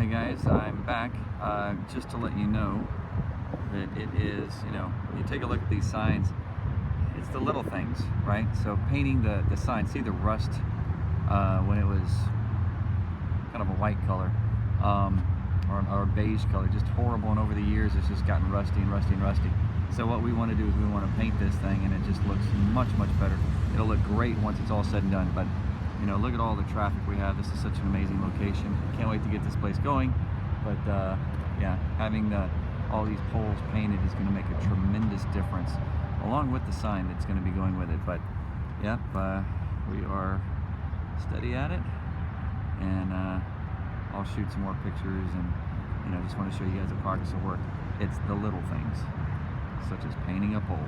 Hey guys, I'm back just to let you know that it is, you take a look at these signs, it's the little things, right? So painting the sign, see the rust when it was kind of a white color or a beige color, just horrible, and over the years it's just gotten rusty and rusty and rusty. So what we want to do is we want to paint this thing and it just looks much better. It'll look great once it's all said and done, but look at all the traffic we have. This is such an amazing location. Can't wait to get this place going. But yeah, having all these poles painted is going to make a tremendous difference, along with the sign that's going to be going with it. But yep, we are steady at it, and I'll shoot some more pictures, and just want to show you guys the progress of work. It's the little things, such as painting a pole.